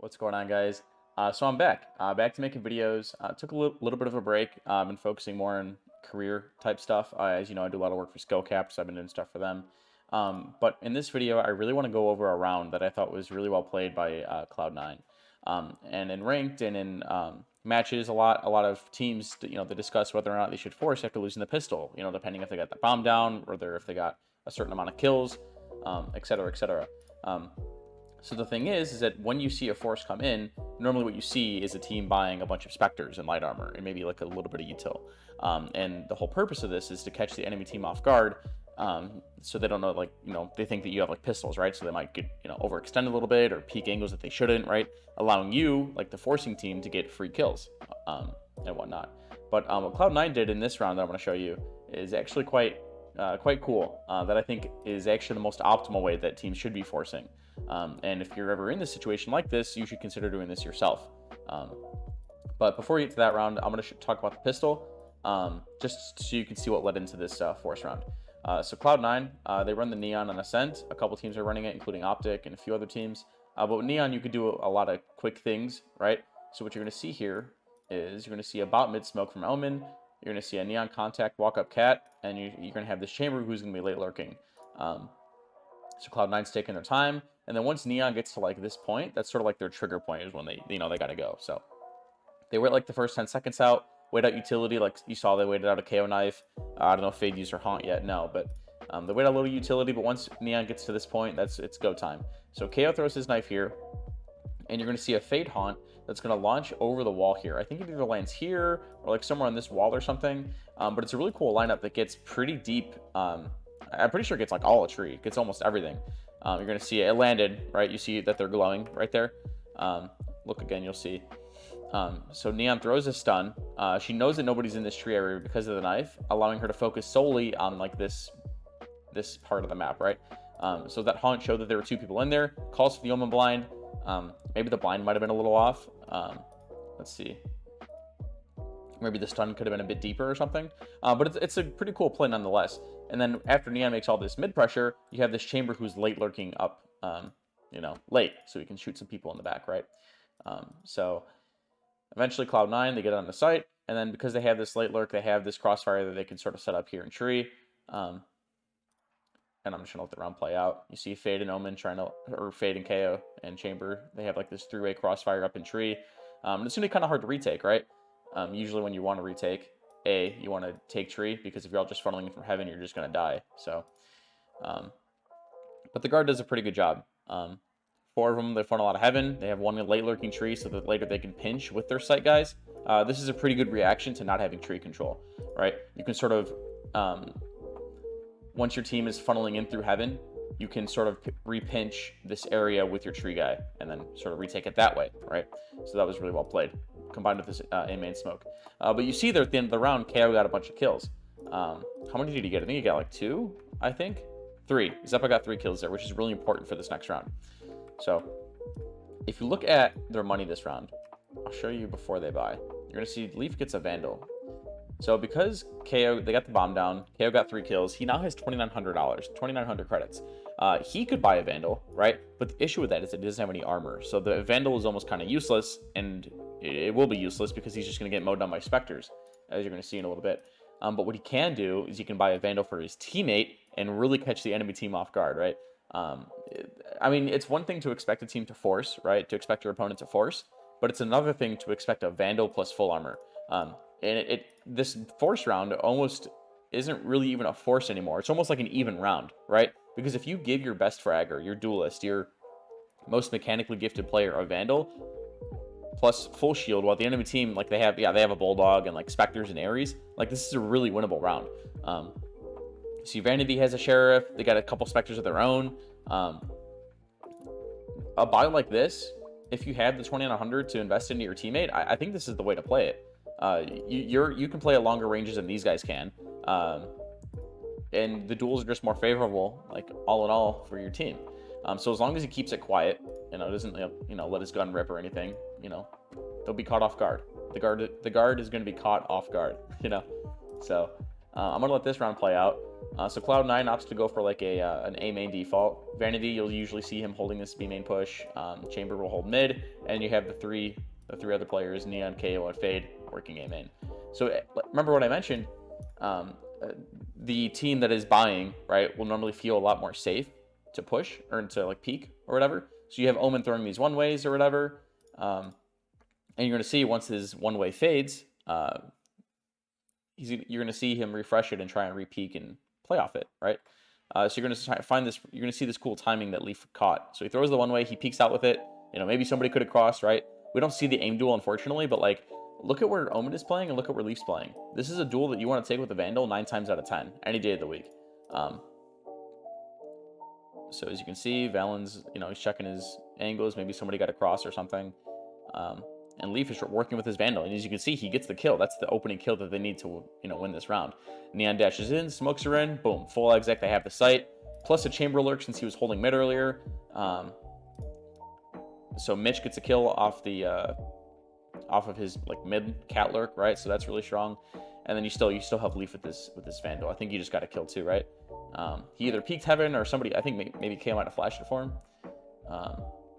What's going on, guys? So I'm back to making videos. Took a little bit of a break. Been focusing more on career type stuff. As you know, I do a lot of work for Skill Caps. So I've been doing stuff for them. But in this video, I really want to go over a round that I thought was really well played by Cloud9. And in ranked and in matches, a lot of teams, they discuss whether or not they should force after losing the pistol. Depending if they got the bomb down or if they got a certain amount of kills, etc., etc. So the thing is that when you see a force come in, normally what you see is a team buying a bunch of specters and light armor and maybe like a little bit of util. And the whole purpose of this is to catch the enemy team off guard, so they don't know, they think that you have like pistols, right? So they might get overextend a little bit or peek angles that they shouldn't, right? Allowing you, like the forcing team, to get free kills and whatnot. But what Cloud9 did in this round that I'm going to show you is actually quite cool. That I think is actually the most optimal way that teams should be forcing. And if you're ever in this situation like this, you should consider doing this yourself. But before we get to that round, I'm going to talk about the pistol, just so you can see what led into this force round. So Cloud9, they run the Neon on Ascent. A couple teams are running it, including Optic and a few other teams. But with Neon, you could do a lot of quick things, right? So what you're going to see here is you're going to see a bot mid smoke from Elman. You're going to see a Neon contact walk up cat, and you're going to have this chamber who's going to be late lurking. So Cloud9's taking their time, and then once Neon gets to like this point, that's sort of like their trigger point is when they they got to go. So they wait like the first 10 seconds out, wait out utility, like you saw they waited out a KO knife. I don't know if Fade used her haunt yet, no, but they wait out a little utility, but once Neon gets to this point, it's go time. So KO throws his knife here, and you're going to see a Fade haunt that's going to launch over the wall here. I think it either lands here or like somewhere on this wall or something, but it's a really cool lineup that gets pretty deep. I'm pretty sure it gets like all a tree. It gets almost everything. You're going to see it landed, right? You see that they're glowing right there. Look again, you'll see. So Neon throws a stun. She knows that nobody's in this tree area because of the knife, allowing her to focus solely on like this part of the map, right? So that haunt showed that there were two people in there. Calls for the Omen blind. Maybe the blind might have been a little off. Let's see. Maybe the stun could have been a bit deeper or something. But it's a pretty cool play nonetheless. And then after Neon makes all this mid pressure, you have this chamber who's late lurking up, late, so he can shoot some people in the back, right? So eventually Cloud9, they get on the site, and then because they have this late lurk, they have this crossfire that they can sort of set up here in tree. And I'm just gonna let the round play out. You see Fade and Omen or Fade and KO and Chamber. They have like this three-way crossfire up in tree. And it's gonna be kind of hard to retake, right? Usually when you want to retake, you want to take tree, because if you're all just funneling in from heaven, you're just gonna die. So, but the guard does a pretty good job. Four of them, they funnel out of heaven. They have one late lurking tree so that later they can pinch with their sight guys. This is a pretty good reaction to not having tree control, right? You can sort of once your team is funneling in through heaven, you can sort of repinch this area with your tree guy and then sort of retake it that way, right? So that was really well played, combined with this in-main smoke. But you see there at the end of the round, KO got a bunch of kills. How many did he get? I think he got like 2, I think? 3. Zeppa got 3 kills there, which is really important for this next round. So if you look at their money this round, I'll show you before they buy. You're going to see Leaf gets a Vandal. So because KO, they got the bomb down, KO got 3 kills, he now has $2,900, 2,900 credits. He could buy a Vandal, right? But the issue with that is it doesn't have any armor. So the Vandal is almost kind of useless, and it will be useless because he's just going to get mowed down by Spectres, as you're going to see in a little bit. But what he can do is he can buy a Vandal for his teammate and really catch the enemy team off guard, right? I mean, it's one thing to expect a team to force, right? To expect your opponent to force, but it's another thing to expect a Vandal plus full armor. And this force round almost isn't really even a force anymore. It's almost like an even round, right? Because if you give your best fragger, your duelist, your most mechanically gifted player a Vandal plus full shield, while the enemy team, like they have a Bulldog and like Spectres and Ares, like this is a really winnable round. See, Vanity has a Sheriff. They got a couple Spectres of their own. A buy like this, if you have the 2,900 to invest into your teammate, I think this is the way to play it. You can play at longer ranges than these guys can, and the duels are just more favorable, like all in all, for your team. So as long as he keeps it quiet, doesn't let his gun rip or anything, they'll be caught off guard. The guard is going to be caught off guard, So I'm gonna let this round play out. So Cloud9 opts to go for like an A main default. Vanity, you'll usually see him holding this B main push. Chamber will hold mid, and you have the three other players, Neon, KO, and Fade, working A main. So remember what I mentioned. The team that is buying, right, will normally feel a lot more safe to push or to like peek or whatever. So you have Omen throwing these one ways or whatever, and you're gonna see once his one way fades, you're gonna see him refresh it and try and re-peek and play off it, right? So you're gonna find this. You're gonna see this cool timing that Leaf caught. So he throws the one way, he peeks out with it. You know, maybe somebody could have crossed, right? We don't see the aim duel, unfortunately, but like, look at where Omen is playing and look at where Leaf's playing. This is a duel that you want to take with the Vandal 9 times out of 10, any day of the week. So as you can see, Valen's, you know, he's checking his angles. Maybe somebody got a cross or something. And Leaf is working with his Vandal. And as you can see, he gets the kill. That's the opening kill that they need to, you know, win this round. Neon dashes in, smokes are in, boom, full exec. They have the site. Plus a chamber lurk since he was holding mid earlier. So Mitch gets a kill off the off of his like mid cat lurk, right? So that's really strong. And then you still have Leaf with this Vandal. I think you just got a kill too, right? He either peeked heaven or somebody. I think maybe K might have flashed it for him.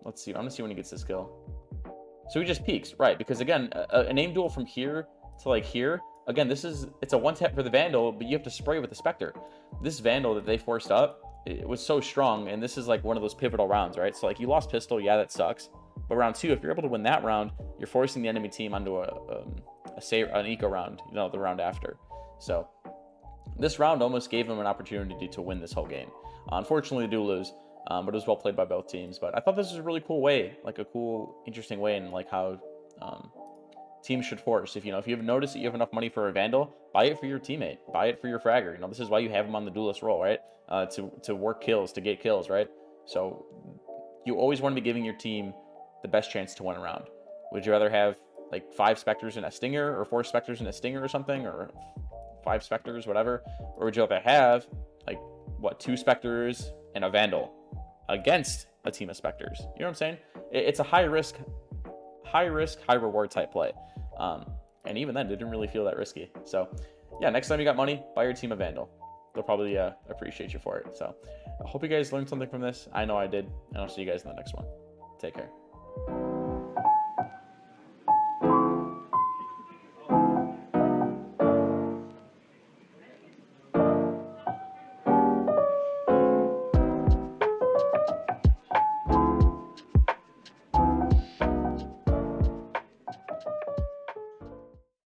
Let's see. I'm gonna see when he gets this kill. So he just peeks, right? Because again, an aim duel from here to like here. Again, it's a one tap for the Vandal, but you have to spray with the Spectre. This Vandal that they forced up, it was so strong, and this is like one of those pivotal rounds, right? So like you lost pistol, yeah, that sucks. But round 2, if you're able to win that round, you're forcing the enemy team onto an eco round, you know, the round after. So this round almost gave them an opportunity to win this whole game. Unfortunately, they do lose, but it was well played by both teams. But I thought this was a really cool way, like a cool, interesting way, and like how teams should force. If you've noticed that you have enough money for a Vandal, buy it for your teammate, buy it for your fragger. You know, this is why you have him on the duelist role, right? To work kills, to get kills, right? So you always want to be giving your team the best chance to win a round. Would you rather have like 5 Spectres and a Stinger, or 4 Spectres and a Stinger or something, or 5 Spectres, whatever? Or would you rather have like 2 Spectres and a Vandal against a team of Spectres? You know what I'm saying? It's a high risk, high reward type play. And even then, it didn't really feel that risky. So yeah, next time you got money, buy your team a Vandal. They'll probably appreciate you for it. So I hope you guys learned something from this. I know I did, and I'll see you guys in the next one. Take care.